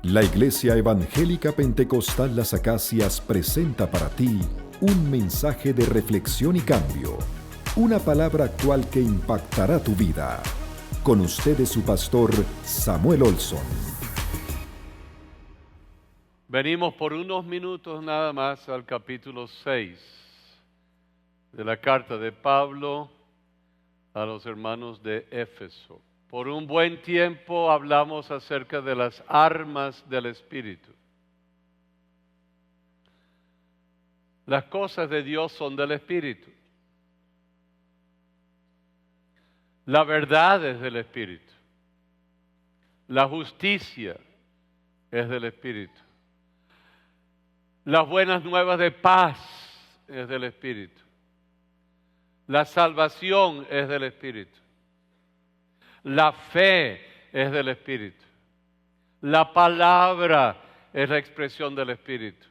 La Iglesia Evangélica Pentecostal Las Acacias presenta para ti un mensaje de reflexión y cambio, una palabra actual que impactará tu vida. Con ustedes su pastor Samuel Olson. Venimos por unos minutos nada más al capítulo 6 de la carta de Pablo a los hermanos de Éfeso. Por un buen tiempo hablamos acerca de las armas del Espíritu. Las cosas de Dios son del Espíritu. La verdad es del Espíritu. La justicia es del Espíritu. Las buenas nuevas de paz es del Espíritu. La salvación es del Espíritu. La fe es del Espíritu. La palabra es la expresión del Espíritu.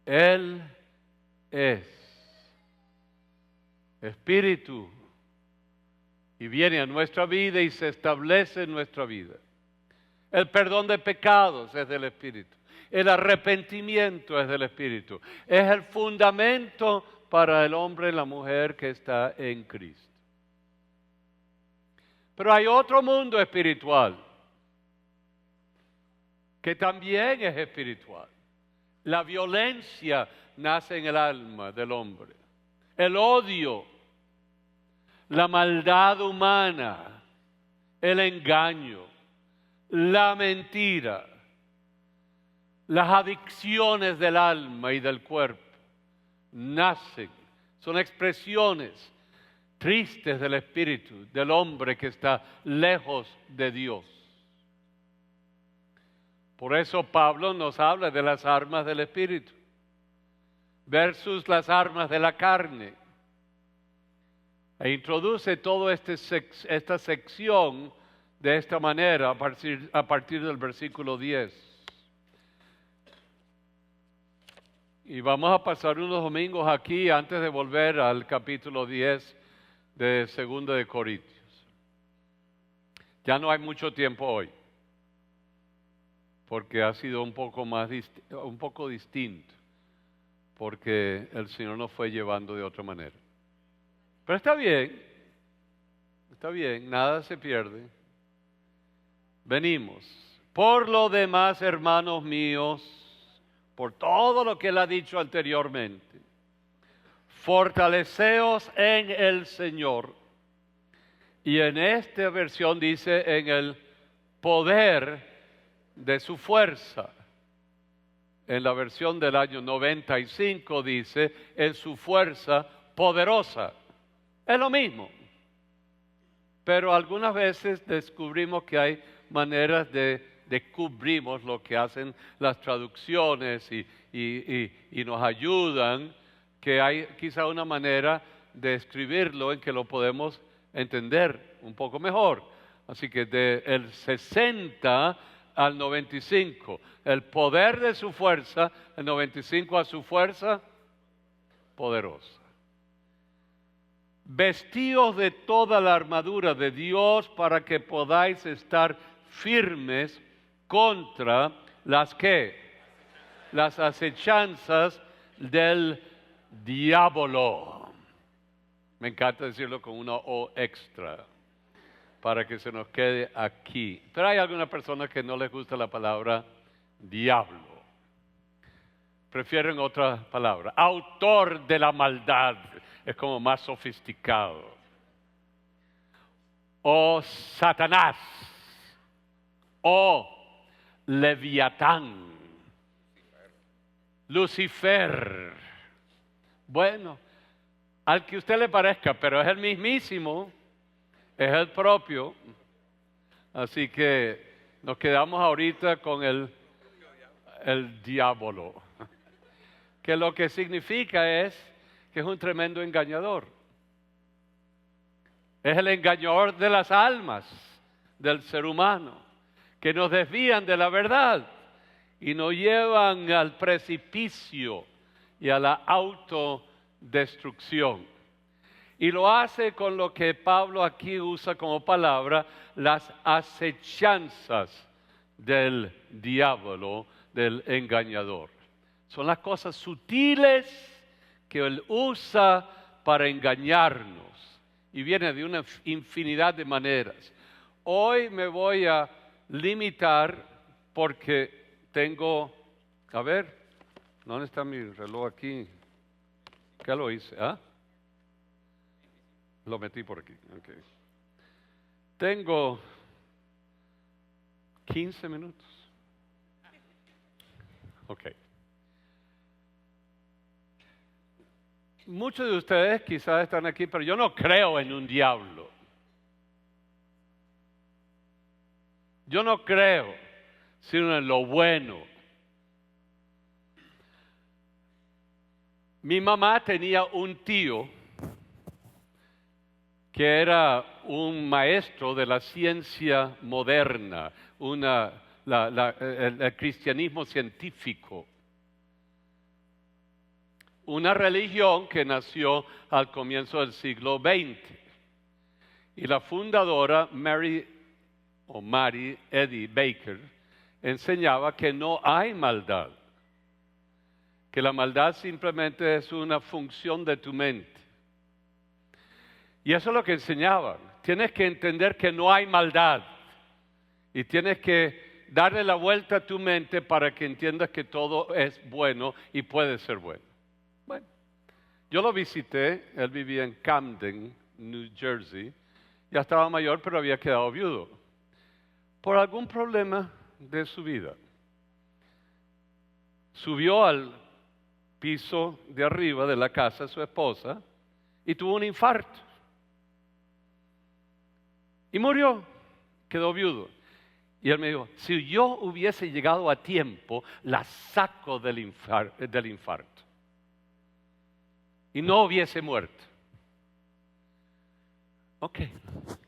Él es Espíritu y viene a nuestra vida y se establece en nuestra vida. El perdón de pecados es del Espíritu. El arrepentimiento es del Espíritu. Es el fundamento para el hombre y la mujer que está en Cristo. Pero hay otro mundo espiritual que también es espiritual. La violencia nace en el alma del hombre. El odio, la maldad humana, el engaño, la mentira, las adicciones del alma y del cuerpo nacen, son expresiones tristes del espíritu del hombre que está lejos de Dios. Por eso Pablo nos habla de las armas del espíritu versus las armas de la carne. E introduce toda esta sección de esta manera a partir del versículo 10. Y vamos a pasar unos domingos aquí antes de volver al capítulo 10 de 2 de Corintios. Ya no hay mucho tiempo hoy, porque ha sido un poco distinto, porque el Señor nos fue llevando de otra manera. Pero está bien, nada se pierde. Venimos. Por lo demás, hermanos míos, por todo lo que él ha dicho anteriormente, fortaleceos en el Señor. Y en esta versión dice en el poder de su fuerza. En la versión del año 95 dice en su fuerza poderosa. Es lo mismo. Pero algunas veces descubrimos que hay maneras descubrimos lo que hacen las traducciones y nos ayudan, que hay quizá una manera de escribirlo en que lo podemos entender un poco mejor. Así que del 60 al 95, el poder de su fuerza, el 95 a su fuerza poderosa. Vestíos de toda la armadura de Dios para que podáis estar firmes contra las acechanzas del diablo. Me encanta decirlo con una O extra para que se nos quede aquí. Pero hay algunas personas que no les gusta la palabra diablo. Prefieren otra palabra. Autor de la maldad. Es como más sofisticado. O Satanás. O Leviatán. Lucifer. Bueno, al que usted le parezca, pero es el mismísimo, es el propio. Así que nos quedamos ahorita con el diablo. Que lo que significa es que es un tremendo engañador. Es el engañador de las almas del ser humano, que nos desvían de la verdad y nos llevan al precipicio y a la autodestrucción. Y lo hace con lo que Pablo aquí usa como palabra, las acechanzas del diablo, del engañador. Son las cosas sutiles que él usa para engañarnos. Y viene de una infinidad de maneras. Hoy me voy a limitar porque tengo, a ver, ¿dónde está mi reloj aquí? ¿Qué lo hice? ¿Ah? Lo metí por aquí. Okay. Tengo 15 minutos. Ok. Muchos de ustedes quizás están aquí, pero yo no creo en un diablo. Yo no creo, sino en lo bueno. Mi mamá tenía un tío que era un maestro de la ciencia moderna, el cristianismo científico. Una religión que nació al comienzo del siglo XX. Y la fundadora, Mary Eddy Baker, enseñaba que no hay maldad, que la maldad simplemente es una función de tu mente. Y eso es lo que enseñaban. Tienes que entender que no hay maldad y tienes que darle la vuelta a tu mente para que entiendas que todo es bueno y puede ser bueno. Bueno, yo lo visité, él vivía en Camden, New Jersey, ya estaba mayor pero había quedado viudo por algún problema de su vida. Subió al piso de arriba de la casa de su esposa y tuvo un infarto. Y murió, quedó viudo. Y él me dijo, si yo hubiese llegado a tiempo, la saco del infarto. Y no hubiese muerto. Ok,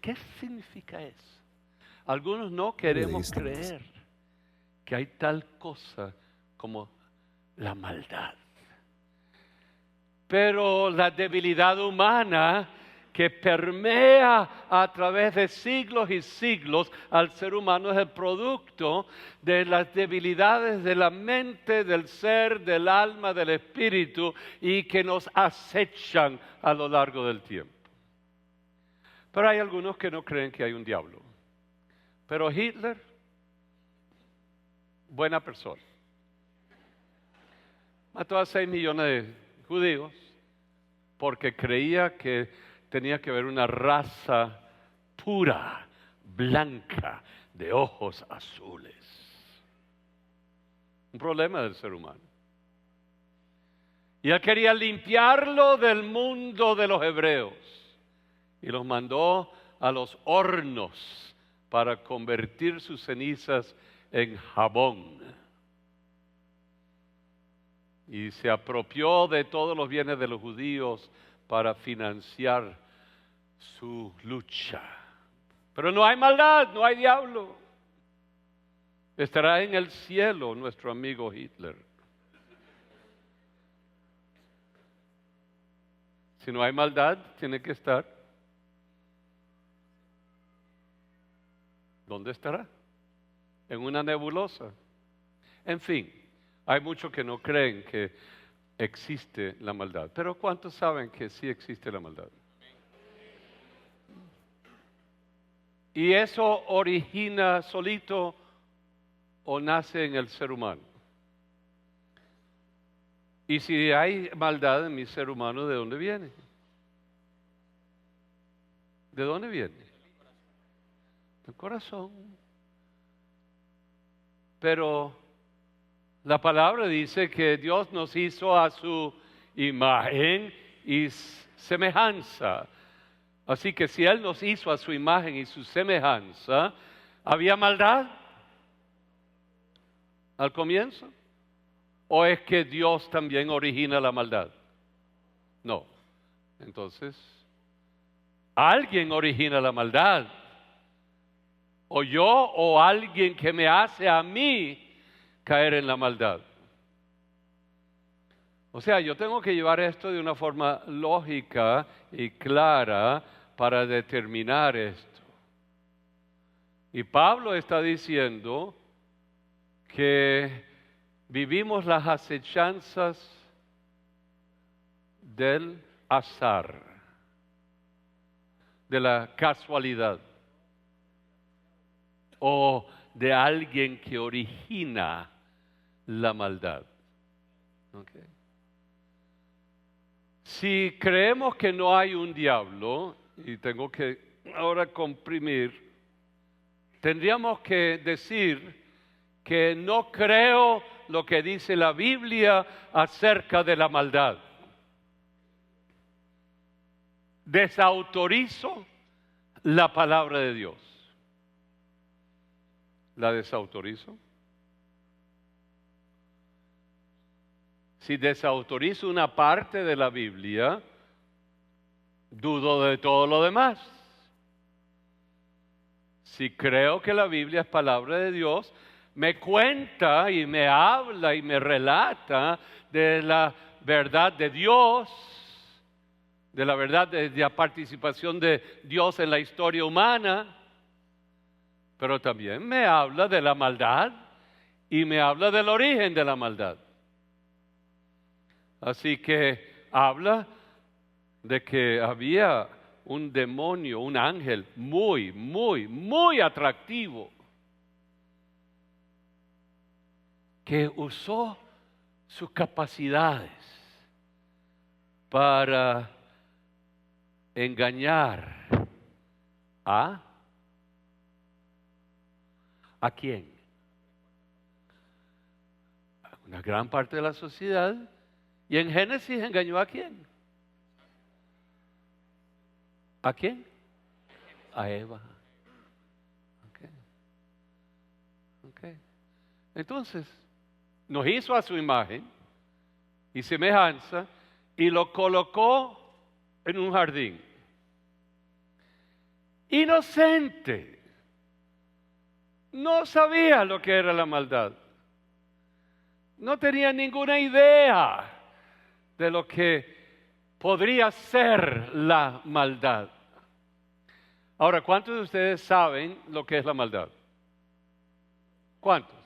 ¿qué significa eso? Algunos no queremos creer que hay tal cosa como la maldad. Pero la debilidad humana que permea a través de siglos y siglos al ser humano es el producto de las debilidades de la mente, del ser, del alma, del espíritu y que nos acechan a lo largo del tiempo. Pero hay algunos que no creen que hay un diablo. Pero Hitler, buena persona. Mató a 6 millones de judíos porque creía que tenía que haber una raza pura, blanca, de ojos azules. Un problema del ser humano. Y él quería limpiarlo del mundo de los hebreos. Y los mandó a los hornos para convertir sus cenizas en jabón. Y se apropió de todos los bienes de los judíos para financiar su lucha. Pero no hay maldad, no hay diablo. Estará en el cielo nuestro amigo Hitler. Si no hay maldad, tiene que estar. ¿Dónde estará? En una nebulosa. En fin, hay muchos que no creen que existe la maldad. Pero ¿cuántos saben que sí existe la maldad? ¿Y eso origina solito o nace en el ser humano? Y si hay maldad en mi ser humano, ¿de dónde viene? ¿De dónde viene? Del corazón. Pero la palabra dice que Dios nos hizo a su imagen y semejanza. Así que si Él nos hizo a su imagen y su semejanza, ¿había maldad al comienzo? ¿O es que Dios también origina la maldad? No. Entonces, alguien origina la maldad. O yo o alguien que me hace a mí caer en la maldad. O sea, yo tengo que llevar esto de una forma lógica y clara para determinar esto. Y Pablo está diciendo que vivimos las acechanzas del azar, de la casualidad o de alguien que origina la maldad. ¿Okay? Si creemos que no hay un diablo, y tengo que ahora comprimir, tendríamos que decir que no creo lo que dice la Biblia acerca de la maldad. Desautorizo la palabra de Dios. ¿La desautorizo? Si desautorizo una parte de la Biblia, dudo de todo lo demás. Si creo que la Biblia es palabra de Dios, me cuenta y me habla y me relata de la verdad de Dios, de la verdad de la participación de Dios en la historia humana, pero también me habla de la maldad y me habla del origen de la maldad. Así que habla de que había un demonio, un ángel muy atractivo que usó sus capacidades para engañar ¿a quién? A una gran parte de la sociedad. ¿Y en Génesis engañó a quién? ¿A quién? A Eva. Okay. Entonces, nos hizo a su imagen y semejanza y lo colocó en un jardín. Inocente. No sabía lo que era la maldad. No tenía ninguna idea de lo que podría ser la maldad. Ahora, ¿cuántos de ustedes saben lo que es la maldad? ¿Cuántos?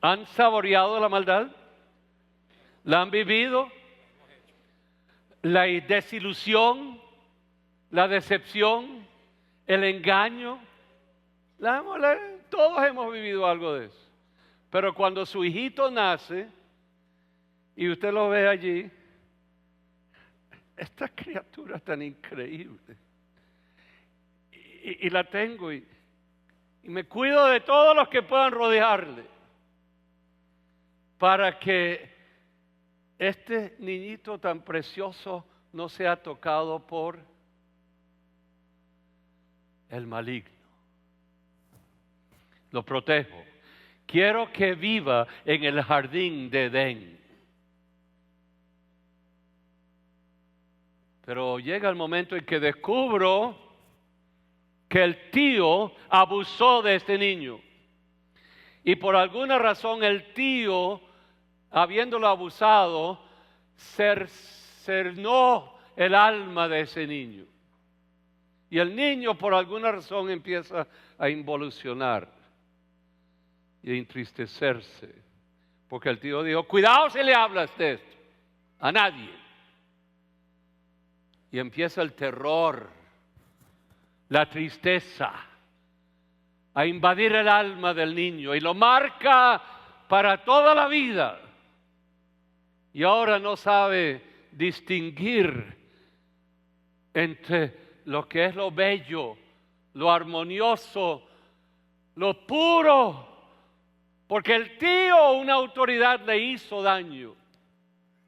¿Han saboreado la maldad? ¿La han vivido? La desilusión, la decepción, el engaño. Todos hemos vivido algo de eso. Pero cuando su hijito nace y usted lo ve allí, esta criatura tan increíble, y la tengo y me cuido de todos los que puedan rodearle para que este niñito tan precioso no sea tocado por el maligno. Lo protejo. Quiero que viva en el jardín de Edén. Pero llega el momento en que descubro que el tío abusó de este niño. Y por alguna razón el tío, habiéndolo abusado, cercenó el alma de ese niño. Y el niño por alguna razón empieza a involucionar y a entristecerse. Porque el tío dijo, cuidado si le hablas de esto a nadie. Y empieza el terror, la tristeza, a invadir el alma del niño y lo marca para toda la vida. Y ahora no sabe distinguir entre lo que es lo bello, lo armonioso, lo puro, porque el tío o una autoridad le hizo daño,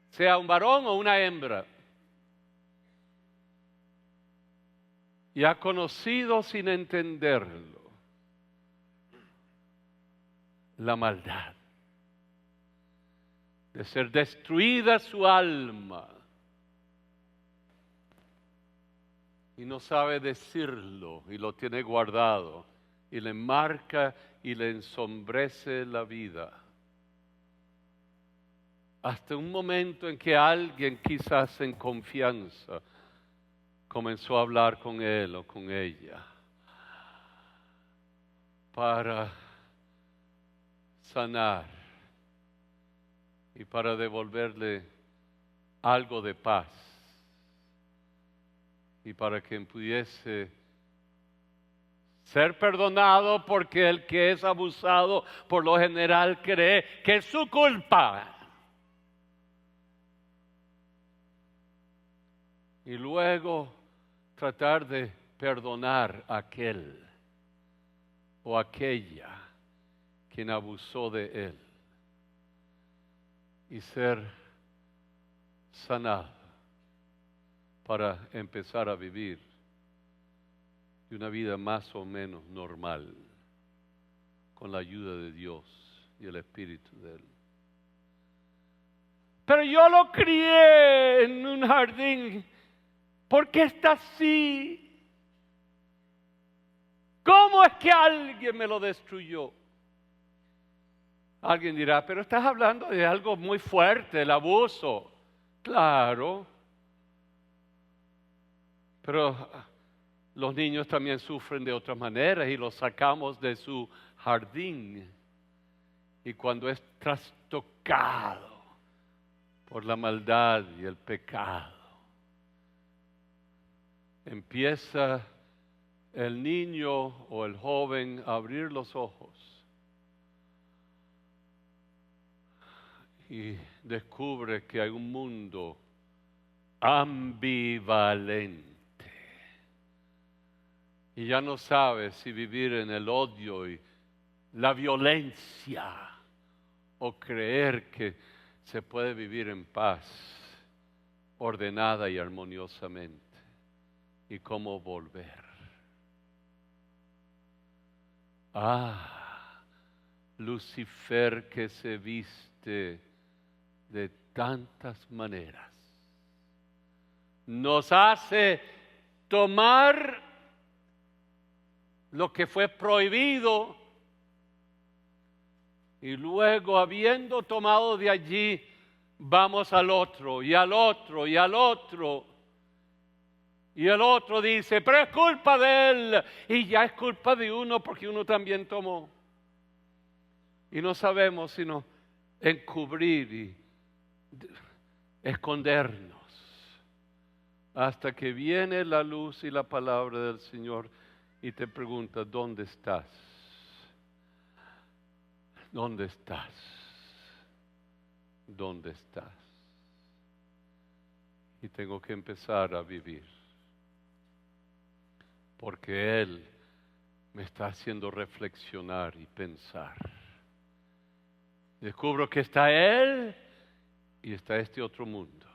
sea un varón o una hembra. Y ha conocido sin entenderlo la maldad de ser destruida su alma y no sabe decirlo y lo tiene guardado y le marca y le ensombrece la vida. hasta un momento en que alguien, quizás en confianza, comenzó a hablar con él o con ella para sanar y para devolverle algo de paz y para que pudiese ser perdonado, porque el que es abusado por lo general cree que es su culpa. Y luego tratar de perdonar a aquel o aquella quien abusó de él y ser sanado para empezar a vivir una vida más o menos normal con la ayuda de Dios y el Espíritu de Él. Pero yo lo crié en un jardín. ¿Por qué está así? ¿Cómo es que alguien me lo destruyó? Alguien dirá, pero estás hablando de algo muy fuerte, el abuso. Claro. Pero los niños también sufren de otras maneras y los sacamos de su jardín. Y cuando es trastocado por la maldad y el pecado, empieza el niño o el joven a abrir los ojos y descubre que hay un mundo ambivalente. Y ya no sabe si vivir en el odio y la violencia o creer que se puede vivir en paz, ordenada y armoniosamente. Y cómo volver. Lucifer, que se viste de tantas maneras, nos hace tomar lo que fue prohibido y luego, habiendo tomado de allí, vamos al otro y al otro y al otro. Y el otro dice, pero es culpa de él. Y ya es culpa de uno porque uno también tomó. Y no sabemos sino encubrir y escondernos hasta que viene la luz y la palabra del Señor y te pregunta, ¿dónde estás? ¿Dónde estás? ¿Dónde estás? Y tengo que empezar a vivir, porque Él me está haciendo reflexionar y pensar. Descubro que está Él y está este otro mundo.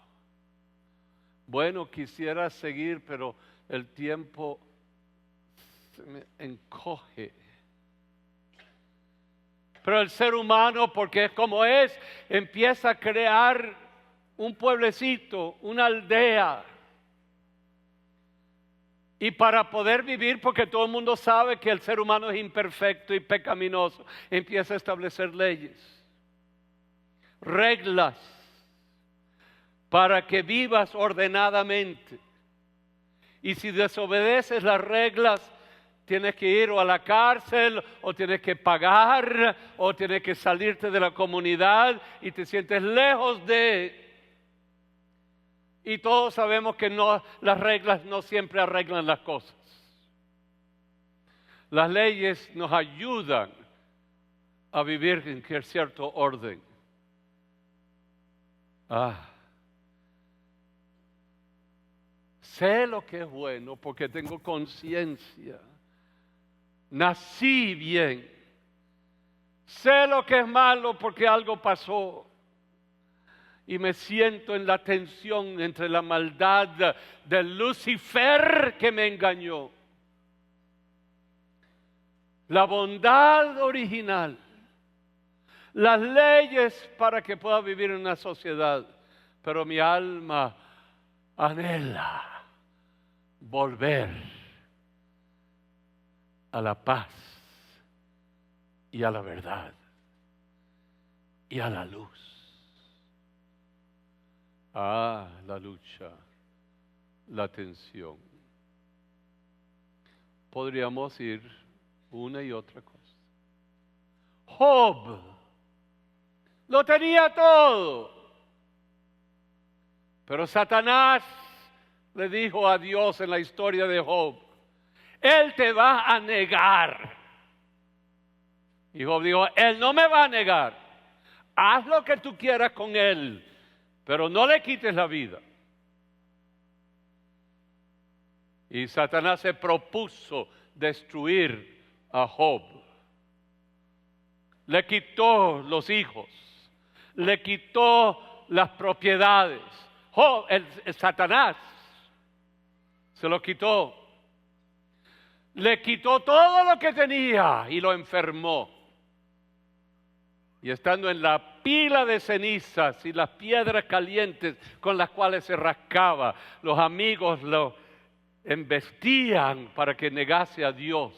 Bueno, quisiera seguir, pero el tiempo se me encoge. Pero el ser humano, porque es como es, empieza a crear un pueblecito, una aldea. Y para poder vivir, porque todo el mundo sabe que el ser humano es imperfecto y pecaminoso, empieza a establecer leyes, reglas, para que vivas ordenadamente. Y si desobedeces las reglas, tienes que ir o a la cárcel, o tienes que pagar, o tienes que salirte de la comunidad y te sientes lejos de... Y todos sabemos que no, las reglas no siempre arreglan las cosas. Las leyes nos ayudan a vivir en cierto orden. Sé lo que es bueno porque tengo conciencia. Nací bien. Sé lo que es malo porque algo pasó. Y me siento en la tensión entre la maldad de Lucifer que me engañó, la bondad original, las leyes para que pueda vivir en una sociedad. Pero mi alma anhela volver a la paz y a la verdad y a la luz. La lucha, la tensión. Podríamos ir una y otra cosa. Job lo tenía todo, pero Satanás le dijo a Dios en la historia de Job: Él te va a negar. Y Job dijo: Él no me va a negar. Haz lo que tú quieras con él, pero no le quites la vida. Y Satanás se propuso destruir a Job. Le quitó los hijos, le quitó las propiedades. Job, el Satanás se lo quitó. Le quitó todo lo que tenía y lo enfermó. Y estando en la pila de cenizas y las piedras calientes con las cuales se rascaba, los amigos lo embestían para que negase a Dios.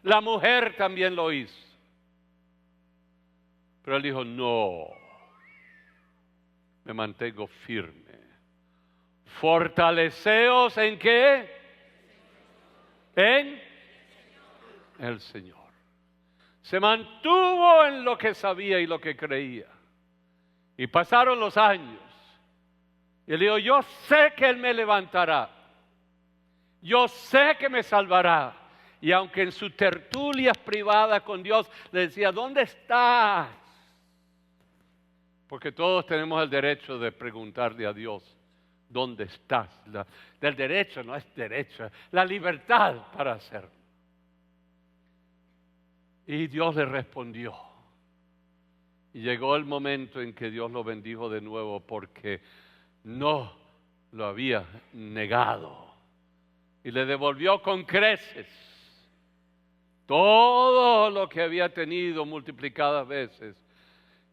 La mujer también lo hizo. Pero él dijo: no, me mantengo firme. Fortaleceos ¿en qué? En el Señor. Se mantuvo en lo que sabía y lo que creía. Y pasaron los años. Y él dijo: yo sé que Él me levantará. Yo sé que me salvará. Y aunque en sus tertulias privadas con Dios le decía: ¿dónde estás? Porque todos tenemos el derecho de preguntarle a Dios: ¿dónde estás? Del derecho, no es derecho, la libertad para hacerlo. Y Dios le respondió. Y llegó el momento en que Dios lo bendijo de nuevo, porque no lo había negado. Y le devolvió con creces todo lo que había tenido multiplicadas veces.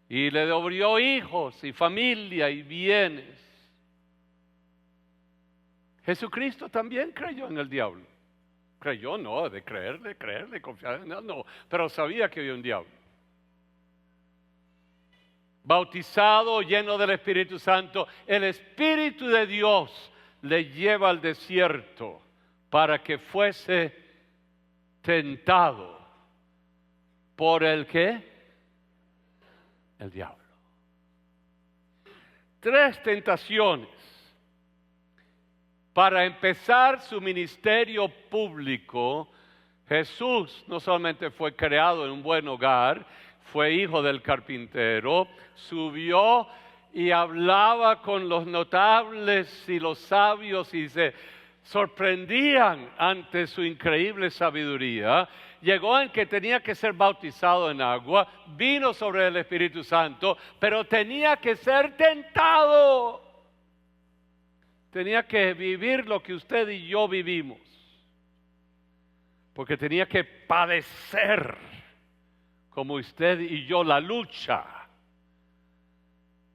Y le devolvió hijos y familia y bienes. Jesucristo también creyó en el diablo. Creyó, no, de creerle, confiar en él, no, pero sabía que había un diablo. Bautizado, lleno del Espíritu Santo, el Espíritu de Dios le lleva al desierto para que fuese tentado por el ¿qué? El diablo. 3 tentaciones. Para empezar su ministerio público, Jesús no solamente fue creado en un buen hogar, fue hijo del carpintero, subió y hablaba con los notables y los sabios y se sorprendían ante su increíble sabiduría. Llegó en que tenía que ser bautizado en agua, vino sobre el Espíritu Santo, pero tenía que ser tentado. Tenía que vivir lo que usted y yo vivimos. Porque tenía que padecer como usted y yo la lucha.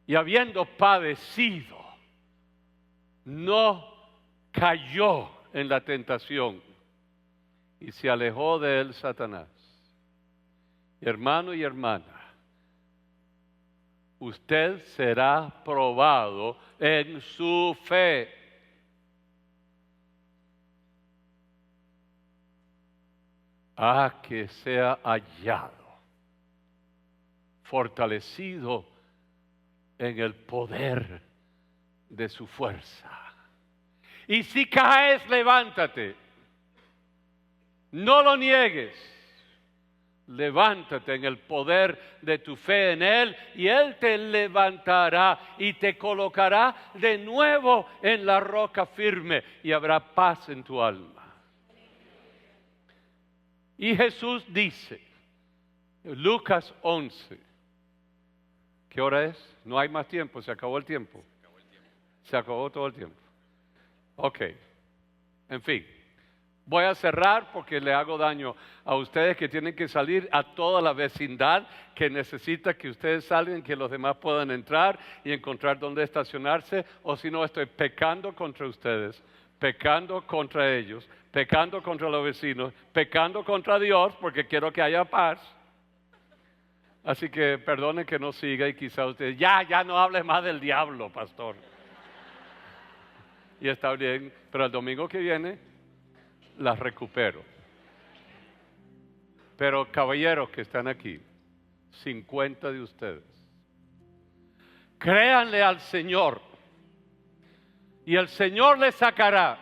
Y habiendo padecido, no cayó en la tentación y se alejó de él Satanás. Hermano y hermana, usted será probado en su fe. A que sea hallado, fortalecido en el poder de su fuerza. Y si caes, levántate. No lo niegues. Levántate en el poder de tu fe en Él y Él te levantará y te colocará de nuevo en la roca firme y habrá paz en tu alma. Y Jesús dice, Lucas 11, ¿qué hora es? No hay más tiempo, se acabó el tiempo. Se acabó todo el tiempo. Ok, en fin. Voy a cerrar porque le hago daño a ustedes que tienen que salir, a toda la vecindad que necesita que ustedes salgan, que los demás puedan entrar y encontrar dónde estacionarse, o si no estoy pecando contra ustedes, pecando contra ellos, pecando contra los vecinos, pecando contra Dios porque quiero que haya paz. Así que perdone que no siga y quizá usted, ya no hable más del diablo, pastor. Y está bien, pero el domingo que viene las recupero. Pero caballeros que están aquí, 50 de ustedes, créanle al Señor y el Señor les sacará,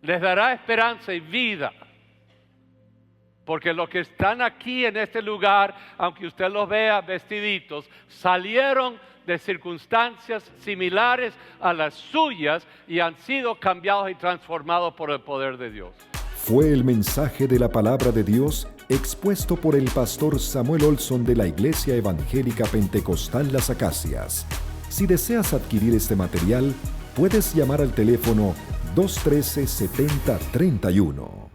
les dará esperanza y vida. Porque los que están aquí en este lugar, aunque usted los vea vestiditos, salieron de circunstancias similares a las suyas y han sido cambiados y transformados por el poder de Dios. Fue el mensaje de la palabra de Dios expuesto por el pastor Samuel Olson de la Iglesia Evangélica Pentecostal Las Acacias. Si deseas adquirir este material, puedes llamar al teléfono 213-7031.